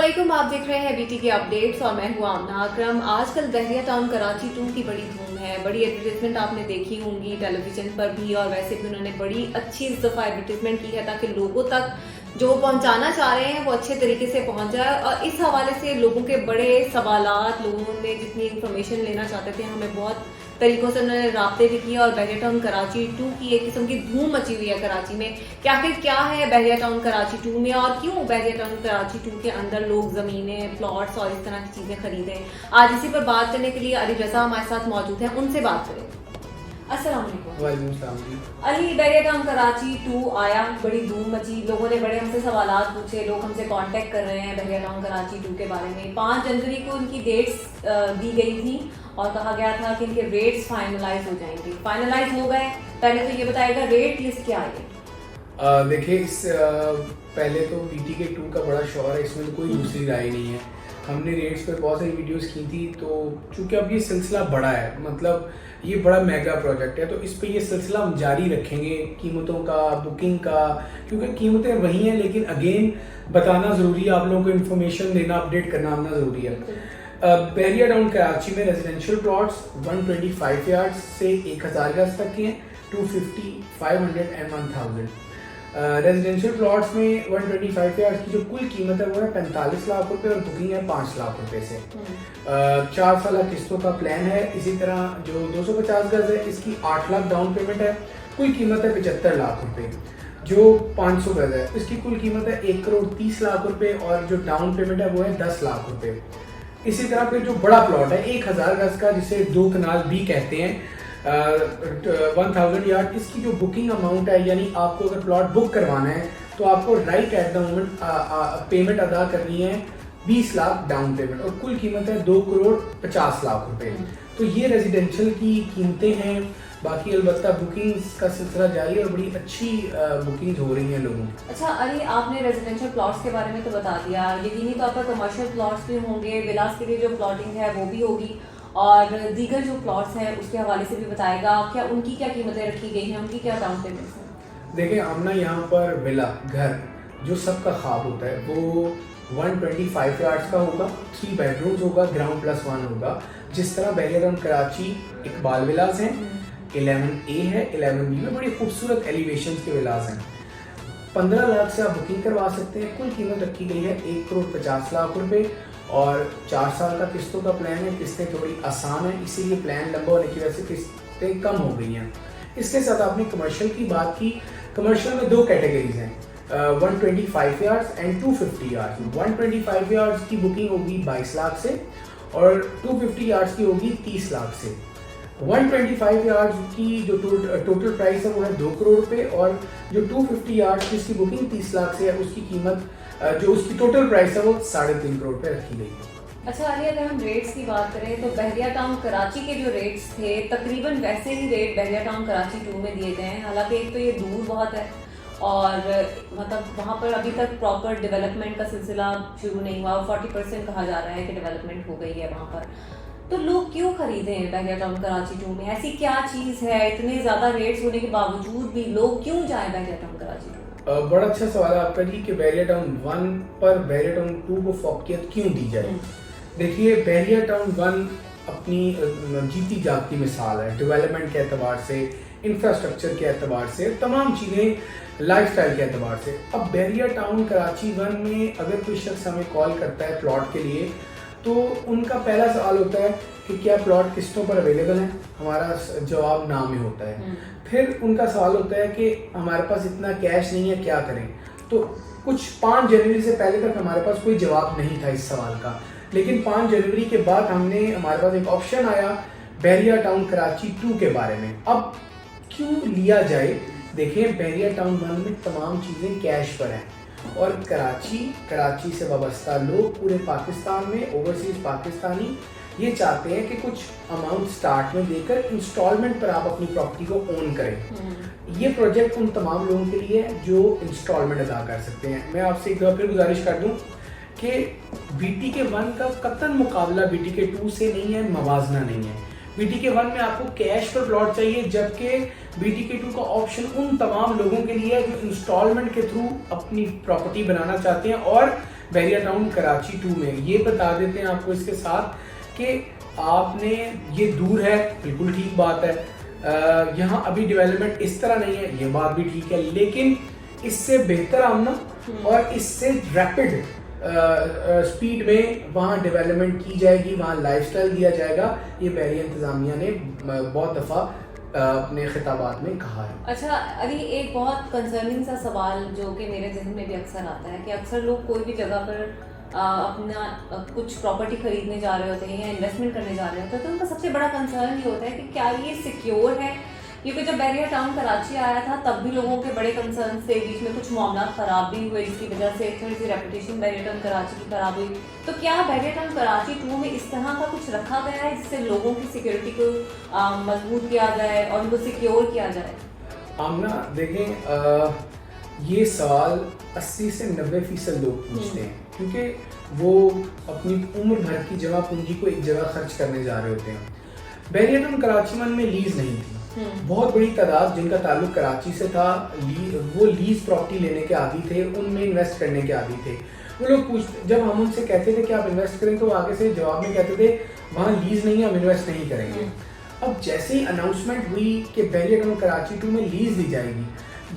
अस्सलामुअलैकुम, आप देख रहे हैं बीटी के अपडेट्स और मैं हूँ आमना अकरम। आजकल बहरिया टाउन कराची 2 की बड़ी धूम है। बड़ी एडवर्टीजमेंट आपने देखी होंगी टेलीविजन पर भी, और वैसे भी उन्होंने बड़ी अच्छी इस दफ़ा एडवर्टीजमेंट की है ताकि लोगों तक जो पहुंचाना चाह रहे हैं वो अच्छे तरीके से पहुंच जाए। और इस हवाले से लोगों के बड़े सवालात, लोगों ने जितनी इंफॉर्मेशन लेना चाहते थे, हमें बहुत तरीकों से उन्होंने राब्ते भी किए। और बहरिया टाउन कराची 2 की एक किस्म की धूम मची हुई है कराची में। आखिर क्या है बहरिया टाउन कराची 2 में, और क्यों बहरिया टाउन कराची 2 के अंदर लोग ज़मीनें, प्लॉट्स और इस तरह की चीज़ें खरीदें। आज इसी पर बात करने के लिए अली रजा हमारे साथ मौजूद हैं, उनसे बात करें। अस्सलाम वालेकुम अली, बहरिया टाउन कराची 2 आया, बड़ी धूम मची, लोगों ने बड़े हमसे सवालात पूछे, लोग हमसे कांटेक्ट कर रहे हैं बहरिया टाउन कराची 2 के बारे में। 5 जनवरी को इनकी डेट्स दी गई थी और कहा गया था कि इनके रेट्स फाइनलाइज हो जाएंगे। फाइनलाइज हो गए। पहले तो ये बताएगा रेट लिस्ट क्या है। देखिए, इस पहले तो बीटी के 2 का बड़ा शौर है, इसमें तो कोई दूसरी राय नहीं है। हमने रेट्स पर बहुत सारी वीडियोस की थी, तो चूंकि अब ये सिलसिला बड़ा है, मतलब ये बड़ा मेगा प्रोजेक्ट है, तो इस पे ये सिलसिला हम जारी रखेंगे कीमतों का, बुकिंग का, क्योंकि कीमतें वही हैं, लेकिन अगेन बताना ज़रूरी है, आप लोगों को इन्फॉर्मेशन देना, अपडेट करना आना ज़रूरी है। बहरिया टाउन कराची में रेजिडेंशियल प्लॉट्स 125 यार्ड्स से 1000 गज तक के हैं, 250, 500 एंड 1000। रेजिडेंशियल प्लॉट्स में 125 यार्ड्स की जो कुल कीमत है वो है 45 लाख रुपए और बुकिंग है 5 लाख रुपए से। 4 साल किस्तों का प्लान है। इसी तरह जो 250 गज है इसकी 8 लाख डाउन पेमेंट है, कुल कीमत है 75 लाख रुपए। जो 500 गज है इसकी कुल कीमत है 1 करोड़ 30 लाख रुपए और जो डाउन पेमेंट है वो है 10 लाख रुपए। इसी तरह पे जो बड़ा प्लॉट है 1000 गज का, जिसे 2 कनाल भी कहते हैं, 1000 यार्ड, इसकी जो बुकिंग अमाउंट है, यानी आपको अगर प्लॉट बुक करवाना है तो आपको right at the moment payment अदा करनी है 20 लाख डाउन पेमेंट और कुल कीमत है 2 करोड़ 50 लाख रुपए। तो ये रेजिडेंशियल की कीमतें हैं। बाकी अलबत्ता बुकिंग्स का सिलसिला जारी है और बड़ी अच्छी बुकिंग हो रही हैं लोगों की। अच्छा अली, आपने रेजिडेंशियल प्लॉट्स के बारे में तो बता दिया, यकीनी तौर पर कमर्शियल प्लॉट्स भी होंगे, विलास के लिए जो प्लॉटिंग है वो भी होगी, और दीगर जो प्लॉट्स हैं उसके हवाले से भी बताएगा। क्या उनकी क्या कीमतें रखी गई हैं, उनकी क्या डाउन पेमेंट्स हैं? देखिए, हमने यहाँ पर विला घर जो सबका ख्वाब होता है वो 125 यार्ड्स का होगा, 3 बेडरूम्स होगा, ग्राउंड +1 होगा। जिस तरह बहरिया टाउन कराची इकबाल विलास हैं, 11A है, 11B में बड़ी खूबसूरत एलिवेशन के विलास हैं। 15 लाख से आप बुकिंग करवा सकते हैं। कुल कीमत रखी गई है 1 करोड़ 50 लाख रुपए और 4 साल का किस्तों का प्लान है। किस्तें थोड़ी आसान है, इसीलिए प्लान लंबा होने की वजह से किस्तें कम हो गई हैं। इसके साथ आपने कमर्शियल की बात की। कमर्शियल में 2 कैटेगरीज हैं, 125 यार्ड्स एंड 250 यार्ड्स। 125 यार्ड्स की बुकिंग होगी 22 लाख से और 250 यार्ड्स की होगी 30 लाख से। 125 यार्ड्स की जो टोटल प्राइस है वो है 2 करोड़ रुपए और जो 250 यार्ड्स की इसकी बुकिंग 30 लाख से है, उसकी कीमत जो उसकी टोटल प्राइस है वो 3.5 करोड़ रुपए रखी गई है। अच्छा अली, अगर हम रेट्स की बात करें तो बहरिया टाउन कराची के जो रेट्स थे तकरीबन वैसे ही रेट बहरिया टाउन कराची 2 में दिए गए हैं। हालांकि एक तो ये दूर बहुत है और मतलब वहाँ पर अभी तक प्रॉपर डेवलपमेंट का सिलसिला शुरू नहीं हुआ। 40% कहा जा रहा है कि डेवलपमेंट हो गई है वहाँ पर। तो लोग क्यों खरीदे हैं बहरिया टाउन कराची 2 में? ऐसी क्या चीज़ है, इतने ज़्यादा रेट्स होने के बावजूद भी लोग क्यों जाए बहरिया टाउन कराची 2? बड़ा अच्छा सवाल है आपका जी कि बहरिया टाउन 1 पर बहरिया टाउन 2 को फौकियत क्यों दी जाए। देखिए, बहरिया टाउन 1 अपनी जीती जागती मिसाल है, डेवलपमेंट के एतबार से, इंफ्रास्ट्रक्चर के एतबार से, तमाम चीज़ें लाइफस्टाइल के एतबार से। अब बहरिया टाउन कराची 1 में अगर कोई शख्स हमें कॉल करता है प्लॉट के लिए तो उनका पहला सवाल होता है कि क्या प्लॉट किस्तों पर अवेलेबल है। हमारा जवाब ना में होता है। फिर उनका सवाल होता है कि हमारे पास इतना कैश नहीं है, क्या करें। तो कुछ 5 जनवरी से पहले तक हमारे पास कोई जवाब नहीं था इस सवाल का, लेकिन 5 जनवरी के बाद हमारे पास एक ऑप्शन आया बहरिया टाउन कराची 2 के बारे में। अब क्यों लिया जाए? देखिए, बहरिया टाउन 1 में तमाम चीज़ें कैश पर हैं और कराची से वाबस्ता लोग पूरे पाकिस्तान में, ओवरसीज पाकिस्तानी ये चाहते हैं कि कुछ अमाउंट स्टार्ट में देकर इंस्टॉलमेंट पर आप अपनी प्रॉपर्टी को ओन करें। ये प्रोजेक्ट उन तमाम लोगों के लिए है जो इंस्टॉलमेंट अदा कर सकते हैं। मैं आपसे एक बार फिर गुजारिश कर दूं कि बीटी के 1 का कतन मुकाबला बीटी के 2 से नहीं है, मवाजना नहीं है। बीटी के 1 में आपको कैश पर प्लॉट चाहिए, जबकि बीटी के 2 का ऑप्शन उन तमाम लोगों के लिए है जो इंस्टॉलमेंट के थ्रू अपनी प्रॉपर्टी बनाना चाहते हैं और बैरिया टाउन कराची 2 में। ये बता देते हैं आपको इसके साथ कि आपने ये दूर है, बिल्कुल ठीक बात है, यहाँ अभी डेवलपमेंट इस तरह नहीं है, ये बात भी ठीक है, लेकिन इससे बेहतर आमना और इससे रैपिड स्पीड में वहाँ डेवलपमेंट की जाएगी, वहाँ लाइफस्टाइल दिया जाएगा। ये बैरिया इंतज़ामिया ने बहुत दफ़ा अपने खिताबात में कहा है। अच्छा अली, एक बहुत कंसर्निंग सा सवाल जो कि मेरे जहन में भी अक्सर आता है कि अक्सर लोग कोई भी जगह पर अपना कुछ प्रॉपर्टी खरीदने जा रहे होते हैं या इन्वेस्टमेंट करने जा रहे होते हैं, तो उनका सबसे बड़ा कंसर्न ये होता है कि क्या ये सिक्योर है। क्योंकि जब बैरिया टाउन कराची आया था तब भी लोगों के बड़े कंसर्न थे, बीच में कुछ मामला ख़राब भी हुए जिसकी वजह से थोड़ी सी रेपुटेशन बैरिया टाउन कराची की ख़राब हुई। तो क्या बैरिया टाउन कराची 2 में इस तरह का कुछ रखा गया है जिससे लोगों की सिक्योरिटी को मजबूत किया जाए और उनको सिक्योर किया जाए? आमना देखें, ये सवाल 80 से 90% लोग पूछते हैं, क्योंकि वो अपनी उम्र भर की जमा पूंजी को एक जगह खर्च करने जा रहे होते हैं। बैरिया टाउन कराची में लीज नहीं थी, बहुत बड़ी तादाद जिनका ताल्लुक कराची से था वो लीज प्रॉपर्टी लेने के आदी थे, उनमें इन्वेस्ट करने के आदी थे। वो लोग पूछते, जब हम उनसे कहते थे कि आप इन्वेस्ट करें, तो वो आगे से जवाब में कहते थे वहाँ लीज नहीं है, हम इन्वेस्ट नहीं करेंगे। अब जैसे ही अनाउंसमेंट हुई कि बैरिया टाउन कराची 2 में लीज दी जाएगी,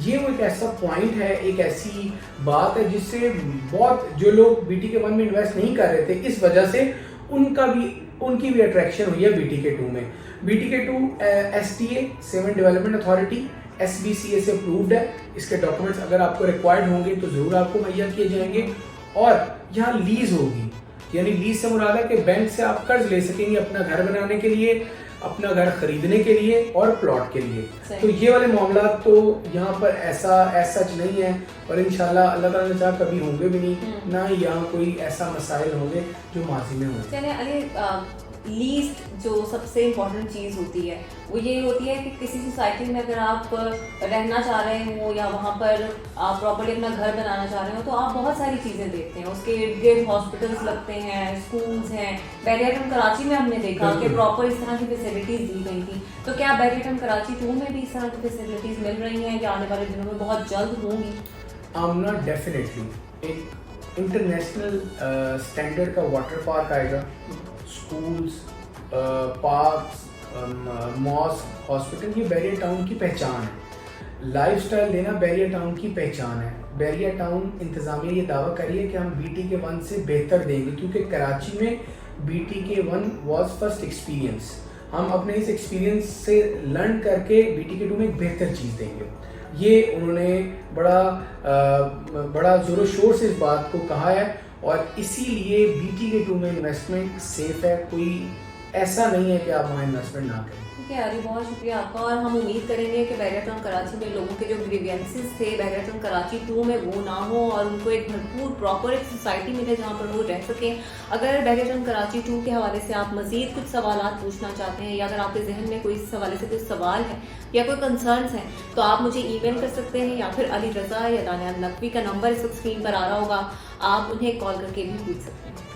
ये वो एक ऐसा पॉइंट है, एक ऐसी बात है जिससे बहुत जो लोग BTK 1 में इन्वेस्ट नहीं कर रहे थे, इस वजह से उनकी भी अट्रैक्शन हुई है BTK 2 में। BTK 2 STA 7 development authority SBCA से अप्रूव्ड है। इसके डॉक्यूमेंट्स अगर आपको रिक्वायर्ड होंगे तो ज़रूर आपको मुहैया किए जाएंगे। और यहाँ लीज होगी, यानी लीज से मुराद है कि बैंक से आप कर्ज ले सकेंगे अपना घर बनाने के लिए, अपना घर खरीदने के लिए और प्लॉट के लिए। तो ये वाले मामला तो यहाँ पर ऐसा सच नहीं है, और इंशाल्लाह अल्लाह ताला ने चाहा कभी होंगे भी नहीं, ना ही यहाँ कोई ऐसा मसाइल होंगे जो माजी में होंगे। चलिए अली, लीस्ट जो सबसे इम्पोर्टेंट चीज़ होती है वो ये होती है कि किसी सोसाइटी में अगर आप रहना चाह रहे हो या वहाँ पर आप प्रॉपर्ली अपना घर बनाना चाह रहे हो, तो आप बहुत सारी चीज़ें देखते हैं। उसके इर्द गिर्द हॉस्पिटल्स लगते हैं, स्कूल्स हैं। बैरिया टाउन कराची में हमने देखा कि प्रॉपर इस तरह की फैसिलिटीज़ दी गई थी। तो क्या बैरिया टाउन कराची 2 में भी इस तरह की फैसिलिटीज़ मिल रही हैं या आने वाले दिनों में बहुत जल्द होंगी? आमना डेफिनेटली एक इंटरनेशनल स्टैंडर्ड का वाटर पार्क आएगा, स्कूल्स, पार्क्स, मॉस्क, हॉस्पिटल, ये बैरिया टाउन की पहचान है। लाइफस्टाइल देना बैरिया टाउन की पहचान है। बैरिया टाउन इंतज़ामिया ये दावा कर रही है कि हम BTK 1 से बेहतर देंगे, क्योंकि कराची में BTK 1 वाज फर्स्ट एक्सपीरियंस। हम अपने इस एक्सपीरियंस से लर्न करके BTK 2 में एक बेहतर चीज़ देंगे। ये उन्होंने बड़ा ज़ोर शोर से इस बात को कहा है, और इसीलिए BTK 2 में इन्वेस्टमेंट सेफ है। कोई ऐसा नहीं है कि आप वहाँ इन्वेस्टमेंट ना करें। ठीक है अली, बहुत शुक्रिया आपका, और हम उम्मीद करेंगे कि बैरिया टाउन कराची में लोगों के जो ग्रीवेंसेस थे बैरिया टाउन कराची 2 में वो ना हो और उनको एक भरपूर प्रॉपर एक सोसाइटी मिले जहाँ पर वो रह सकें। अगर बैरिया टाउन कराची 2 के हवाले से आप मज़ीद कुछ सवालात पूछना चाहते हैं, या अगर आपके जहन में कोई इस हवाले से कोई सवाल है या कोई कंसर्न्स हैं, तो आप मुझे ईमेल कर सकते हैं, या फिर अली रज़ा या दानियाल नकवी का नंबर इस वक्त स्क्रीन पर आ रहा होगा, आप उन्हें कॉल करके भी पूछ सकते हैं।